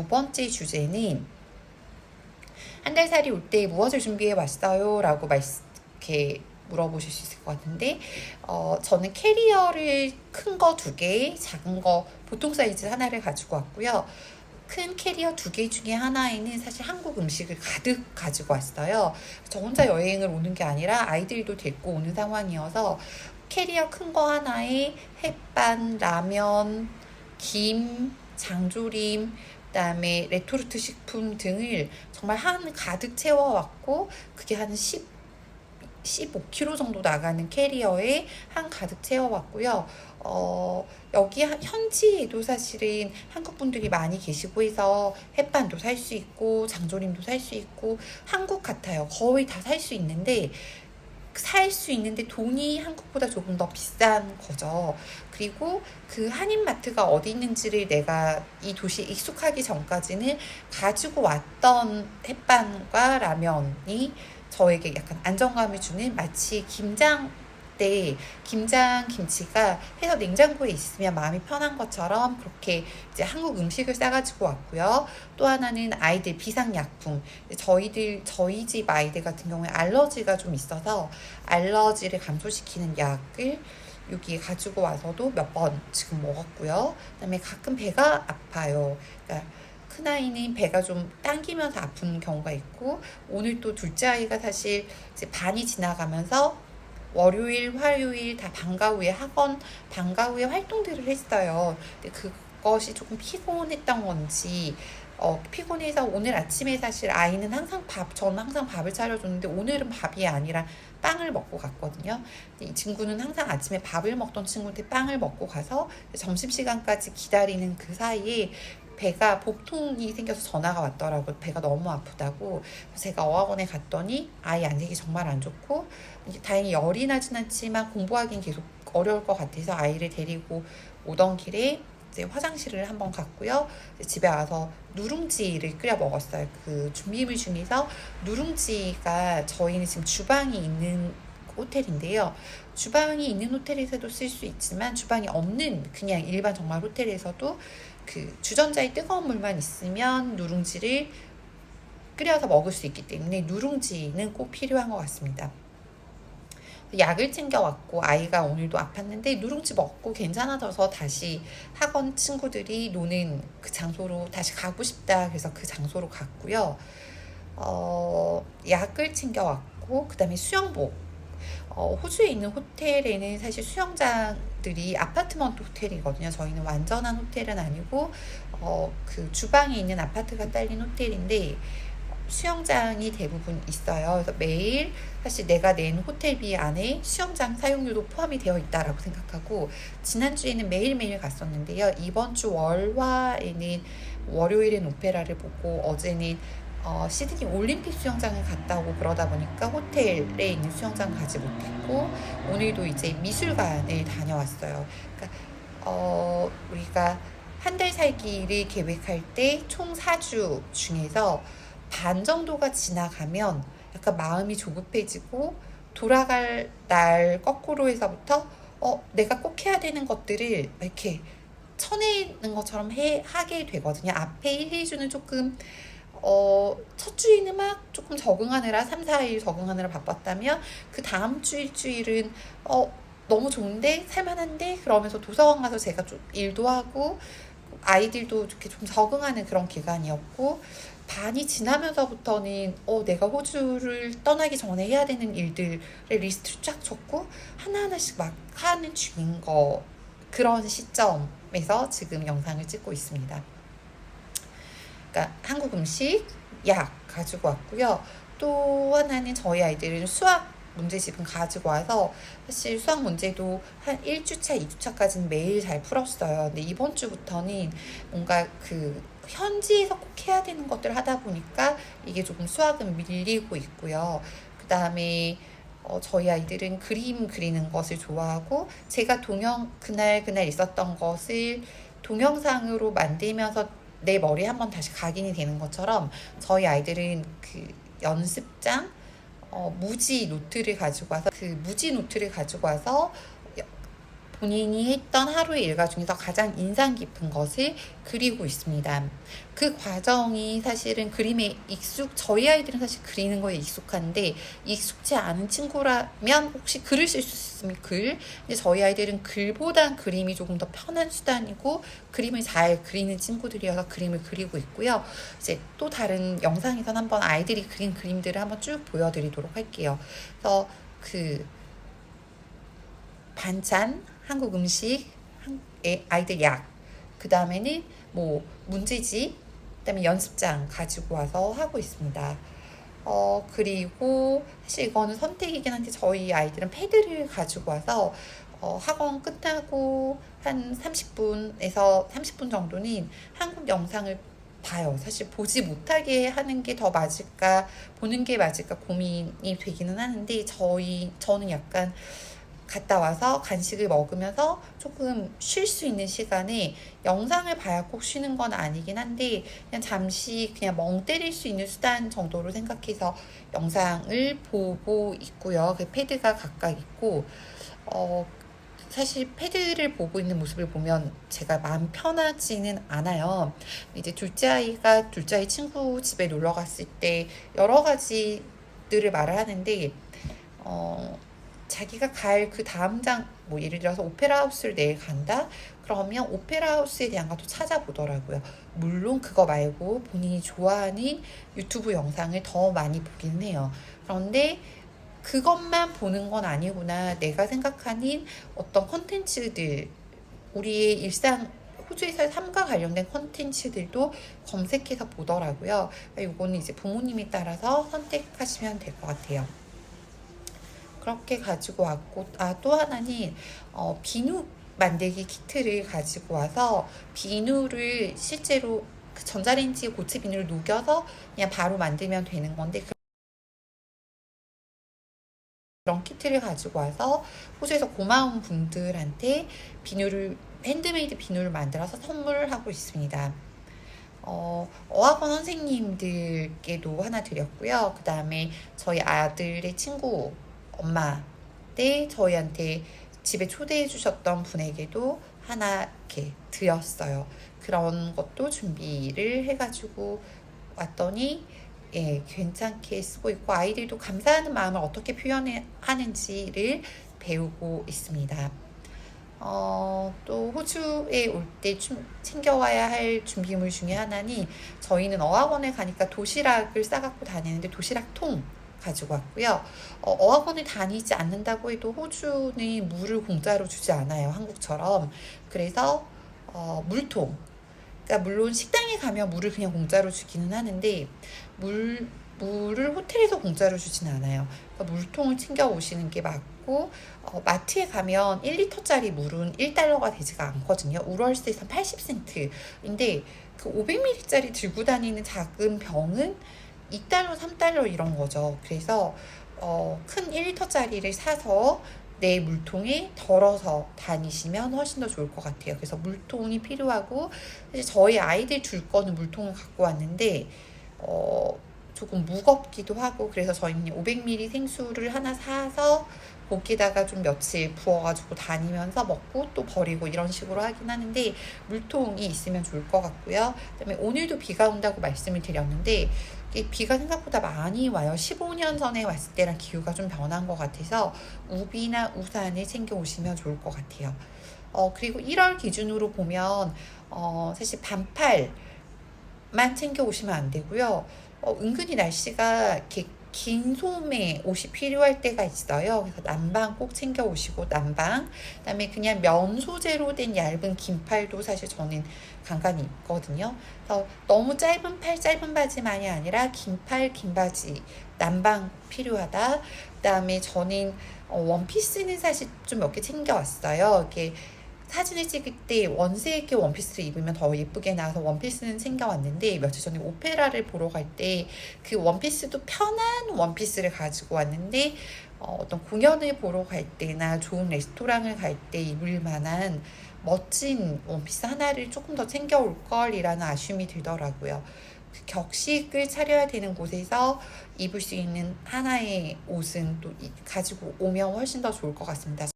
두 번째 주제는 한 달 살이 올 때 무엇을 준비해 왔어요? 라고 이렇게 물어보실 수 있을 것 같은데, 저는 캐리어를 큰 거 2개, 작은 거 보통 사이즈 하나를 가지고 왔고요. 큰 캐리어 2개 중에 하나에는 사실 한국 음식을 가득 가지고 왔어요. 저 혼자 여행을 오는 게 아니라 아이들도 데리고 오는 상황이어서 캐리어 큰 거 하나에 햇반, 라면, 김, 장조림, 그다음에 레토르트 식품 등을 정말 한 가득 채워왔고, 그게 한 15kg 정도 나가는 캐리어에 한 가득 채워왔고요. 여기 현지에도 사실은 한국 분들이 많이 계시고 해서 햇반도 살 수 있고 장조림도 살 수 있고 한국 같아요. 거의 다 살 수 있는데 돈이 한국보다 조금 더 비싼 거죠. 그리고 그 한인마트가 어디 있는지를 내가 이 도시에 익숙하기 전까지는 가지고 왔던 햇반과 라면이 저에게 약간 안정감을 주는, 마치 김장 때 김장 김치가 해서 냉장고에 있으면 마음이 편한 것처럼 그렇게 이제 한국 음식을 싸가지고 왔고요. 또 하나는 아이들 비상약품. 저희 집 아이들 같은 경우에 알러지가 좀 있어서 알러지를 감소시키는 약을 여기에 가지고 와서도 몇 번 지금 먹었고요. 그다음에 가끔 배가 아파요. 그러니까 큰아이는 배가 좀 당기면서 아픈 경우가 있고, 오늘 또 둘째 아이가 사실 이제 반이 지나가면서 월요일, 화요일 다 방과 후에 방과 후에 활동들을 했어요. 근데 그것이 조금 피곤했던 건지, 피곤해서 오늘 아침에 사실 저는 항상 밥을 차려줬는데 오늘은 밥이 아니라 빵을 먹고 갔거든요. 이 친구는 항상 아침에 밥을 먹던 친구한테 빵을 먹고 가서 점심시간까지 기다리는 그 사이에 복통이 생겨서 전화가 왔더라고요. 배가 너무 아프다고. 제가 어학원에 갔더니 아이 안색이 정말 안 좋고, 다행히 열이 나진 않지만 공부하기는 계속 어려울 것 같아서 아이를 데리고 오던 길에 이제 화장실을 한번 갔고요. 집에 와서 누룽지를 끓여 먹었어요. 그 준비물 중에서 누룽지가, 저희는 지금 주방이 있는 호텔인데요. 주방이 있는 호텔에서도 쓸 수 있지만 주방이 없는 그냥 일반 정말 호텔에서도 그 주전자에 뜨거운 물만 있으면 누룽지를 끓여서 먹을 수 있기 때문에 누룽지는 꼭 필요한 것 같습니다. 약을 챙겨왔고, 아이가 오늘도 아팠는데 누룽지 먹고 괜찮아져서 다시 학원 친구들이 노는 그 장소로 다시 가고 싶다 그래서 그 장소로 갔고요. 약을 챙겨왔고, 그 다음에 수영복. 호주에 있는 호텔에는 사실 수영장들이 아파트먼트 호텔이거든요. 저희는 완전한 호텔은 아니고 그 주방에 있는 아파트가 딸린 호텔인데 수영장이 대부분 있어요. 그래서 매일 사실 내가 낸 호텔비 안에 수영장 사용료도 포함이 되어 있다라고 생각하고, 지난주에는 매일매일 갔었는데요. 이번 주 월요일엔 오페라를 보고, 어제는 시드니 올림픽 수영장을 갔다 오고 그러다 보니까 호텔에 있는 수영장 가지 못했고, 오늘도 이제 미술관을 다녀왔어요. 그러니까 우리가 한 달 살기를 계획할 때 총 4주 중에서 반 정도가 지나가면 약간 마음이 조급해지고, 돌아갈 날 거꾸로 해서부터 내가 꼭 해야 되는 것들을 이렇게 쳐내는 것처럼 하게 되거든요. 앞에 1, 2주는 조금 첫 주에는 막 조금 적응하느라 3, 4일 적응하느라 바빴다면, 그 다음 주 일주일은 너무 좋은데 살만한데 그러면서 도서관 가서 제가 좀 일도 하고 아이들도 이렇게 좀 적응하는 그런 기간이었고, 반이 지나면서부터는 내가 호주를 떠나기 전에 해야 되는 일들의 리스트를 쫙 적고 하나하나씩 막 하는 중인 그런 시점에서 지금 영상을 찍고 있습니다. 그러니까 한국 음식, 약 가지고 왔고요. 또 하나는 저희 아이들은 수학 문제집은 가지고 와서 사실 수학 문제도 한 1주차, 2주차까지는 매일 잘 풀었어요. 근데 이번 주부터는 뭔가 그 현지에서 꼭 해야 되는 것들을 하다 보니까 이게 조금 수학은 밀리고 있고요. 그 다음에 저희 아이들은 그림 그리는 것을 좋아하고, 제가 그날 있었던 것을 동영상으로 만들면서 내 머리에 한번 다시 각인이 되는 것처럼, 저희 아이들은 그 연습장 무지 노트를 가지고 와서 본인이 했던 하루의 일과 중에서 가장 인상 깊은 것을 그리고 있습니다. 그 과정이 사실은 그림에 저희 아이들은 사실 그리는 거에 익숙한데, 익숙치 않은 친구라면 혹시 글을 쓸 수 있으면 글, 근데 저희 아이들은 글보단 그림이 조금 더 편한 수단이고, 그림을 잘 그리는 친구들이어서 그림을 그리고 있고요. 이제 또 다른 영상에선 한번 아이들이 그린 그림들을 한번 쭉 보여드리도록 할게요. 그래서 그 반찬, 한국 음식, 아이들 약, 그 다음에는 뭐 문제집, 그 다음에 연습장 가지고 와서 하고 있습니다. 그리고 사실 이거는 선택이긴 한데 저희 아이들은 패드를 가지고 와서 학원 끝나고 한 30분에서 30분 정도는 한국 영상을 봐요. 사실 보지 못하게 하는 게 더 맞을까, 보는 게 맞을까 고민이 되기는 하는데, 저는 약간 갔다 와서 간식을 먹으면서 조금 쉴 수 있는 시간에 영상을 봐야 꼭 쉬는 건 아니긴 한데, 그냥 잠시 그냥 멍 때릴 수 있는 수단 정도로 생각해서 영상을 보고 있고요. 그 패드가 각각 있고, 사실 패드를 보고 있는 모습을 보면 제가 마음 편하지는 않아요. 이제 둘째 아이 친구 집에 놀러 갔을 때 여러 가지들을 말을 하는데, 자기가 갈 그 다음 뭐 예를 들어서 오페라 하우스를 내일 간다? 그러면 오페라 하우스에 대한 것도 찾아보더라고요. 물론 그거 말고 본인이 좋아하는 유튜브 영상을 더 많이 보긴 해요. 그런데 그것만 보는 건 아니구나. 내가 생각하는 어떤 컨텐츠들, 우리의 일상, 호주에서의 삶과 관련된 컨텐츠들도 검색해서 보더라고요. 이거는 이제 부모님에 따라서 선택하시면 될 것 같아요. 그렇게 가지고 왔고, 또 하나는 비누 만들기 키트를 가지고 와서, 비누를 실제로 그 전자레인지에 고체 비누를 녹여서 그냥 바로 만들면 되는 건데, 그런 키트를 가지고 와서 호주에서 고마운 분들한테 핸드메이드 비누를 만들어서 선물을 하고 있습니다. 어학원 선생님들께도 하나 드렸고요. 그 다음에 저희 아들의 친구 엄마 때 저희한테 집에 초대해 주셨던 분에게도 하나 이렇게 드렸어요. 그런 것도 준비를 해가지고 왔더니 괜찮게 쓰고 있고, 아이들도 감사하는 마음을 어떻게 표현하는지를 배우고 있습니다. 또 호주에 올 때 챙겨와야 할 준비물 중에 하나는, 저희는 어학원에 가니까 도시락을 싸갖고 다니는데 도시락통 가지고 왔고요. 어학원에 다니지 않는다고 해도 호주는 물을 공짜로 주지 않아요, 한국처럼. 그래서 물통, 그러니까 물론 식당에 가면 물을 그냥 공짜로 주기는 하는데, 물을 호텔에서 공짜로 주지는 않아요. 그러니까 물통을 챙겨 오시는 게 맞고, 마트에 가면 1리터짜리 물은 1달러가 되지가 않거든요. 우럴스에서 80센트인데 그 500ml짜리 들고 다니는 작은 병은 2달러, 3달러 이런 거죠. 그래서 큰 1리터짜리를 사서 내 물통에 덜어서 다니시면 훨씬 더 좋을 것 같아요. 그래서 물통이 필요하고, 사실 저희 아이들 줄 거는 물통을 갖고 왔는데 조금 무겁기도 하고, 그래서 저희는 500ml 생수를 하나 사서 거기다가 좀 며칠 부어가지고 다니면서 먹고 또 버리고 이런 식으로 하긴 하는데, 물통이 있으면 좋을 것 같고요. 그다음에 오늘도 비가 온다고 말씀을 드렸는데, 비가 생각보다 많이 와요. 15년 전에 왔을 때랑 기후가 좀 변한 것 같아서 우비나 우산을 챙겨 오시면 좋을 것 같아요. 그리고 1월 기준으로 보면 사실 반팔만 챙겨 오시면 안 되고요. 은근히 날씨가 이렇게 긴 소매 옷이 필요할 때가 있어요. 그래서 남방 꼭 챙겨 오시고, 남방. 그다음에 그냥 면 소재로 된 얇은 긴팔도 사실 저는 간간히 입거든요. 그래서 너무 짧은 팔, 짧은 바지만이 아니라 긴팔, 긴 바지, 남방 필요하다. 그다음에 저는 원피스는 사실 좀 몇 개 챙겨 왔어요. 이렇게 사진을 찍을 때 원색의 원피스를 입으면 더 예쁘게 나와서 원피스는 챙겨왔는데, 며칠 전에 오페라를 보러 갈 때 그 원피스도 편한 원피스를 가지고 왔는데, 어떤 공연을 보러 갈 때나 좋은 레스토랑을 갈 때 입을 만한 멋진 원피스 하나를 조금 더 챙겨올 걸이라는 아쉬움이 들더라고요. 그 격식을 차려야 되는 곳에서 입을 수 있는 하나의 옷은 또 가지고 오면 훨씬 더 좋을 것 같습니다.